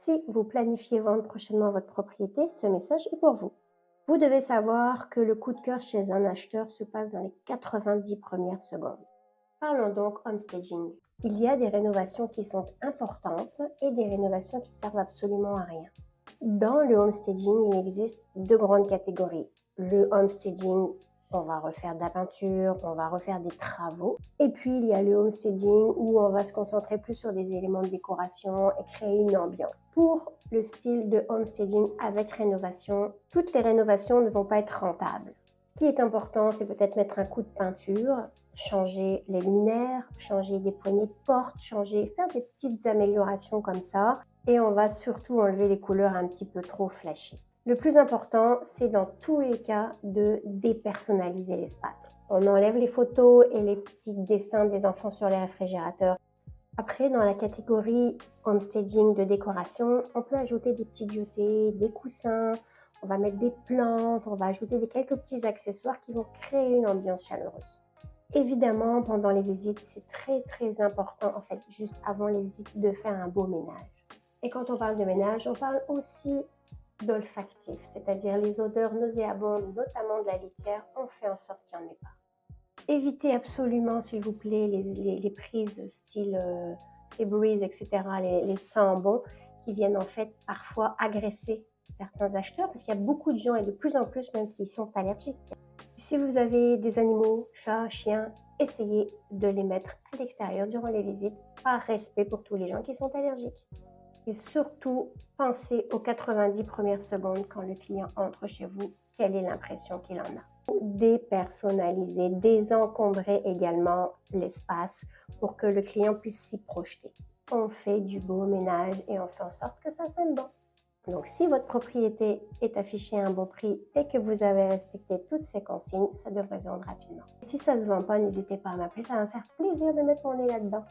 Si vous planifiez vendre prochainement votre propriété, ce message est pour vous. Vous devez savoir que le coup de cœur chez un acheteur se passe dans les 90 premières secondes. Parlons donc homestaging. Il y a des rénovations qui sont importantes et des rénovations qui servent absolument à rien. Dans le homestaging, il existe deux grandes catégories. Le homestaging, on va refaire de la peinture, on va refaire des travaux. Et puis, il y a le homestaging où on va se concentrer plus sur des éléments de décoration et créer une ambiance. Pour le style de homestaging avec rénovation, toutes les rénovations ne vont pas être rentables. Ce qui est important, c'est peut-être mettre un coup de peinture, changer les luminaires, changer des poignées de porte, faire des petites améliorations comme ça. Et on va surtout enlever les couleurs un petit peu trop flashy. Le plus important, c'est dans tous les cas de dépersonnaliser l'espace. On enlève les photos et les petits dessins des enfants sur les réfrigérateurs. Après, dans la catégorie homestaging de décoration, on peut ajouter des petites jetées, des coussins, on va mettre des plantes, on va ajouter quelques petits accessoires qui vont créer une ambiance chaleureuse. Évidemment, pendant les visites, c'est très important, en fait, juste avant les visites, de faire un beau ménage. Et quand on parle de ménage, on parle aussi d'olfactif, c'est-à-dire les odeurs nauséabondes, notamment de la litière, on fait en sorte qu'il n'y en ait pas. Évitez absolument, s'il vous plaît, les prises style Febreze, etc., les sambons qui viennent en fait parfois agresser certains acheteurs parce qu'il y a beaucoup de gens et de plus en plus même qui sont allergiques. Si vous avez des animaux, chats, chiens, essayez de les mettre à l'extérieur durant les visites par respect pour tous les gens qui sont allergiques. Et surtout, pensez aux 90 premières secondes quand le client entre chez vous, quelle est l'impression qu'il en a. Dépersonnaliser, désencombrer également l'espace pour que le client puisse s'y projeter. On fait du beau ménage et on fait en sorte que ça sonne bon. Donc, si votre propriété est affichée à un bon prix et que vous avez respecté toutes ces consignes, ça devrait se vendre rapidement. Si ça ne se vend pas, n'hésitez pas à m'appeler, ça va me faire plaisir de mettre mon nez là-dedans.